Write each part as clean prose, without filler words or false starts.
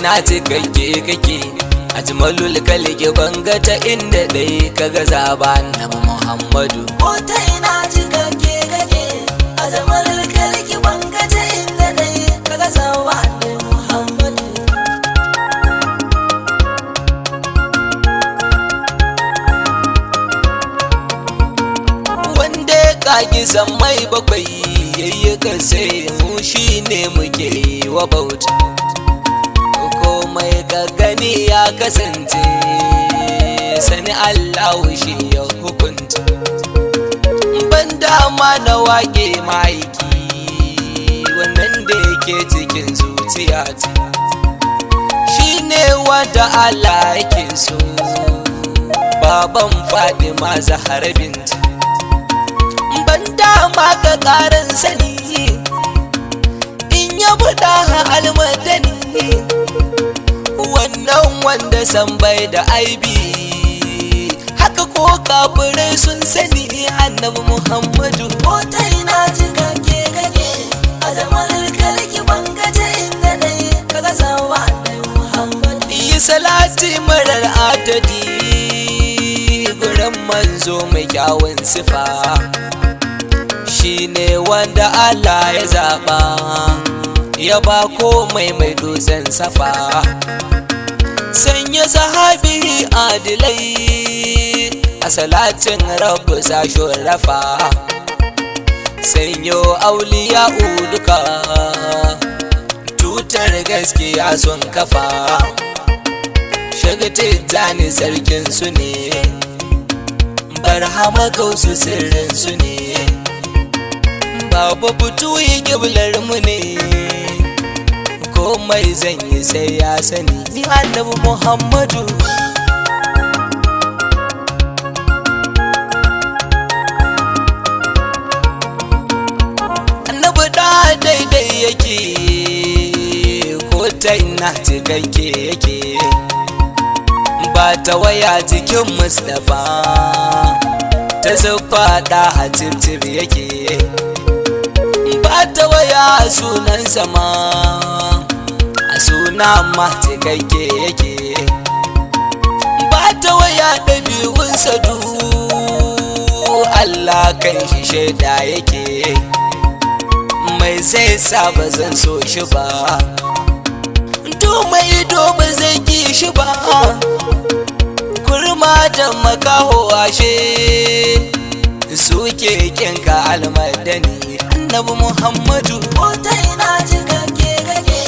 ina cikakke kake ajmalul kalki banga ta inda dai kaga zaba annabi Muhammadu ko ta ina cikakke kake ajmalul kalki banga ta inda dai kaga zaba annabi Muhammadu wanda kaki sammai bakwai yayyuka sai mu shine muke wa bauta komai ka gani ya kasance sani Allahu shi ya hukunta ban dama na wake maiki wannan da yake cikin zuciyata shine wanda Allah yake so baban Fatima Zahra binta ban dama ka karin sani in ya buɗa almadani wannan wanda san bai da aibi haka ko kafirai sun sani annabi Muhammadu ko ta ina cikakke kake ajmalul kalki banga ta inda dai kaga zaba annabi Muhammadu yi salati marar adadi gurin manzo mai kyawun sifa shine wanda Allah ya zaba ya ba komai mai dutsen safa sanya sahabi adilai a salatin rabu sashen rafa sanyo auliya duka tutar gaskiya sun kafa shagati zani sarkin su ne barhama kausu sirrin su ne babu butu yi giblar mu ne komai zan yi sai ya sani ni annabi Muhammadu annabi da daidai yake ko ta ina cikakke yake ba ta waya jikin Mustapha ta zuffa da hatib yake ba ta waya sunan sama suna ma cikakke yake ba ta waya ɗabi'unsa du Allah kan shi shaida yake mai zai sa ba zan so shi ba to mai ido ba zai ki shi ba kurma da makaho ashe suke kinka almadani annabi Muhammadu ko ta ina cikakke kake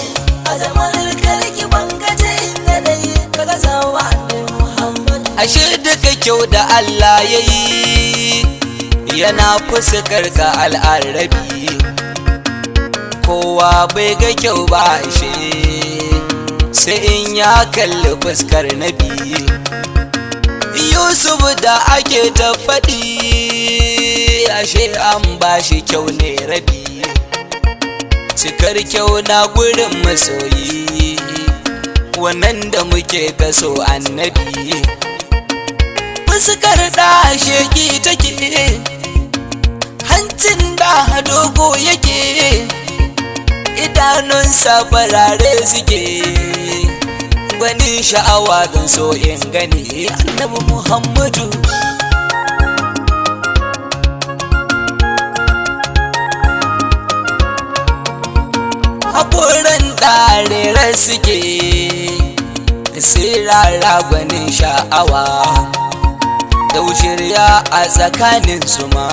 ajmalul kalki banga ta inda dai kaga zaba annabi Muhammadu ashe duka kyau da Allah yayi yana fuskar ka al'arabi kowa bai ga kyau ba ashe sai in ya kalli fuskar nabi Yusuf da ake ta faɗi ashe an bashi kyau ne rabi cikar kyau na gurin masoyi wannan da muke kaso annabi fuskar da sheki take hancin da dogo yake idanunsa farare suke gwanin sha'awa don so in gani annabi Muhammadu haƙoran ɗarera suke sirara gwanin sha'awa daushirya a tsakanin su ma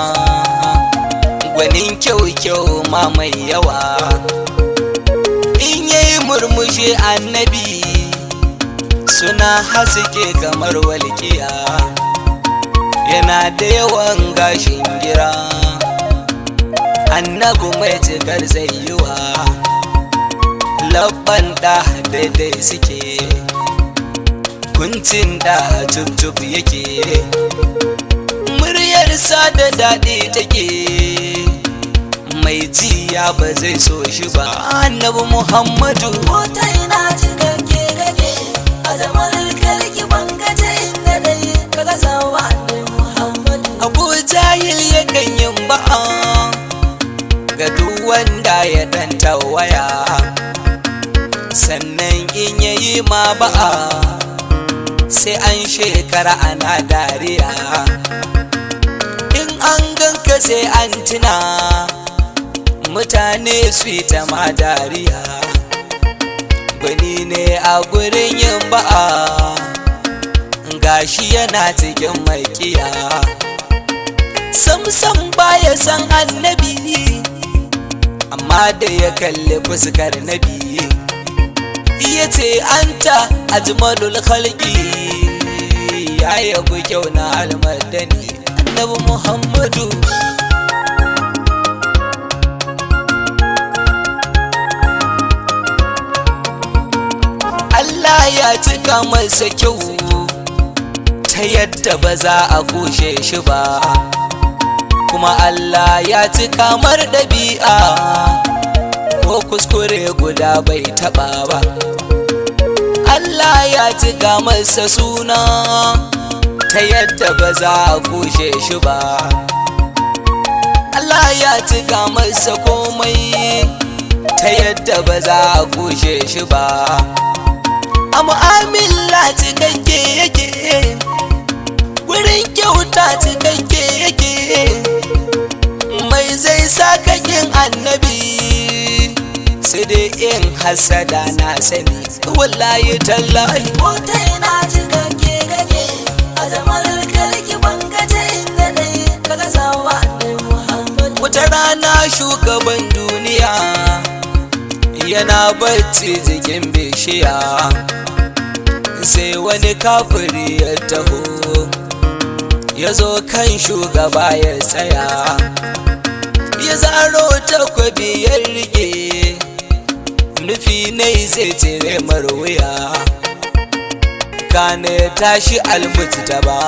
gwanin kyau ma mai yawa in yayi murmushi annabi suna haske kamar walƙiya yana da yawan gashin gira annabi mai cikar zayyuwa labban da daidai suke kuncin da tub yake muryarsa da daɗi take mai jiya ba zai so shi ba annabi Muhammadu ko ta ina cikakke kake ajmalul kalki banga ta inda dai kaga zaba annabi Muhammadu Abu Jahil yakan yin ba'a ga duk wanda ya dan tawaya sannan in yayi yi ma ba'a sai an shekara ana dariya, in an ganka sai an tuna mutane su yi ta ma dariya. Gwani ne a gurin yin ba'a gashi yana cikin makiya, samsam baya san annabi amma da ya kalli fuskar nabi ya ce anta ajmalul khalqi, ya yabi kyau na almadani annabi Muhammadu. Allah ya cika masa kyau ta yadda ba za a kushe shi ba, kuma Allah ya cika mar ɗabi'a ko kuskure guda bai taɓa ba. Allah ya cika masa suna ta yadda ba za a kushe shi ba. Allah ya cika masa komai ta yadda ba za a kushe shi ba. A mu'amala cikakke yake, wurin kyauta cikakke yake, mai zai sa kakin annabi sai dai in hasada na sani wallahi tallahi. Wata ina cikakke kake a zamanin karki bangaje inda dai kaga sawa annabi Muhammad. Wata rana shugaban duniya yana bacci jikin bishiya, sai wani kafiri ya taho ya zo kan shugaba ya tsaya, ya zaro takwabi ya rike nufi ne zai cire mar wuya, kane tashi almujtaba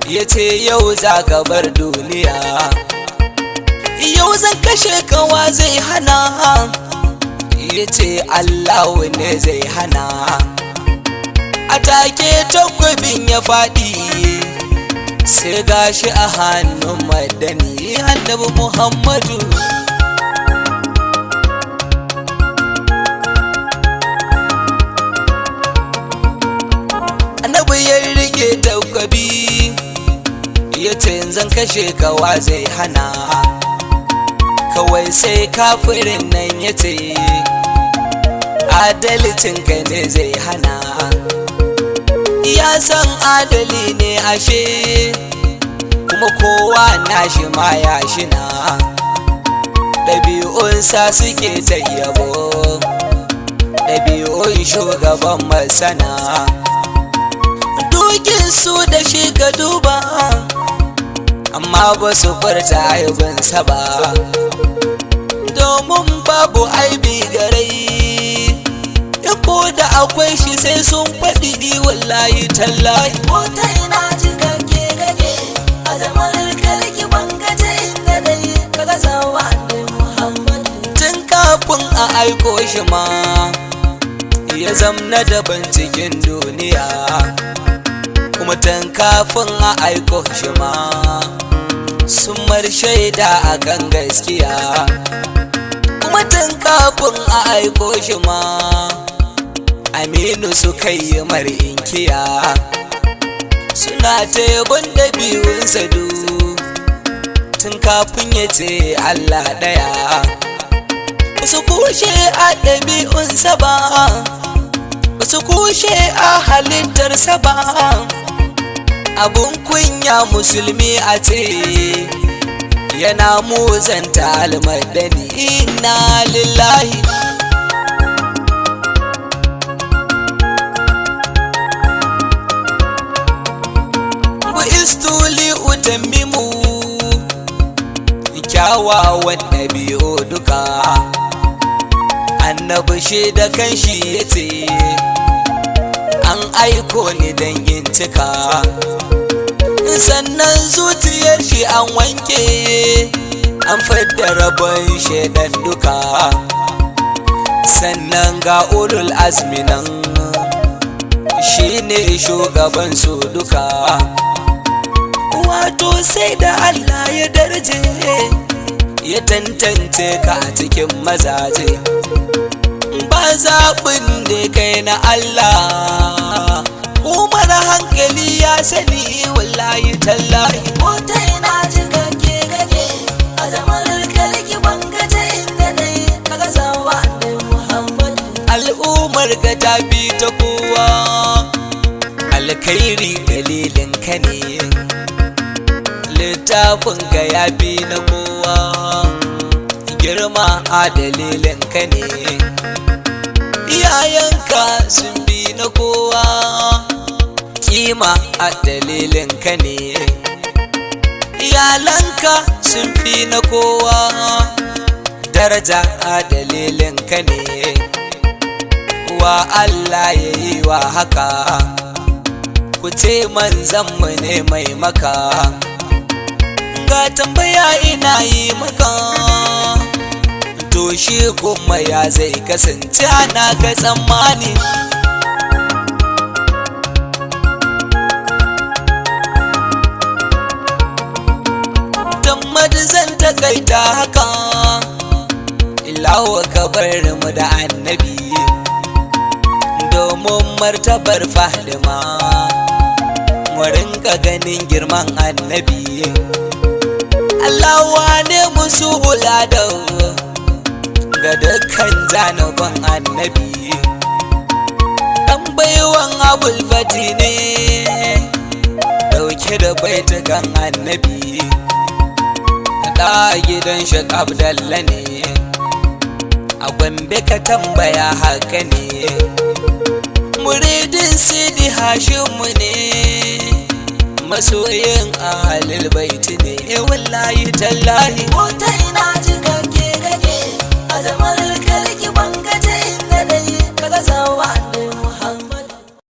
ya ce yau za ka bar duniya, yau zan kashe kawa zai hana, ya ce Allah ne zai hana. A take takwabin ya faɗi sai gashi a hannun madani annabi Muhammadu. Annabi ya rike takwabi ya ce zan kashe kawa zai hana, kawai sai kafirin nan ya ce adalcin ka ne zai hana. Ya san adali ne ashe kuma kowa nashi ma ya shina, ɗabi'unsa suke ta yabo, ɗabi'un shugaban masana, dukin su da shi ka duba amma ba su furta aibinsa ba, domin babu aibi garai, ko da akwai shi sai sun faɗi wallahi tallahi. Wata ina cikakke kake a zamanin karki bangaje inda dai kaga sawa annabi Muhammad. Tun kafin a aiko shi ma ya zamna daban cikin duniya, kuma tun kafin a aiko shi ma sun mar shaida akan gaskiya, kuma tun kafin a aiko shi ma aminu su kai mar inkiya, suna ta yabon ɗabi'unsa du tun kafin ya ce Allah ɗaya, su kushe a ɗabi'unsa ba, su kushe a halittarsa ba, abun kunya musulmi a ce yana muzanta almadani. Inna lillahi. Istuli utammimu kyawawan ɗabi'u duka, annabi shi da kanshi ya ce an aiko ni dangin cika, sannan zuciyar shi an wanke an fadda rabon shaidan duka, sannan ga ulul azmi nan shi ne shugaban su duka. Wato sai da Allah ya darje ya tantance ka a cikin mazaje, ba zaɓin da kai na Allah Umar hankali ya sani wallahi tallahi Mota ina cikakke kake a zamanin kalki ban gaje inda dai kaga sawa da Muhammadu al'ummar ka ta bi ta kowa alkhairi dalilin ka ne littafin ka ya bi na kowa girma a dalilin ka ne iyayenka sun bi na kowa kima a dalilin ka ne iyalanka sun fi na kowa daraja a dalilin ka ne wa Allah ya yi wa haka ku ce manzanmu ne mai maka ga tambaya ina yi maka to shi kuma ya zai kasance ana ga tsammani tammad zan takaita haka ilawa ka bar mu da annabi domin martabar Fadima mu rinka ganin girman annabi Allah wane musu hulada ga dukkan zanubin annabi dan baiwan abul fati ne dauke da baitukan annabi da gidan Sheikh Abdallah ne a Gombe ka tambaya haka ne muridin Sidi Hashimu ne masoyin ahlul baiti ne wallahi tallahi Mota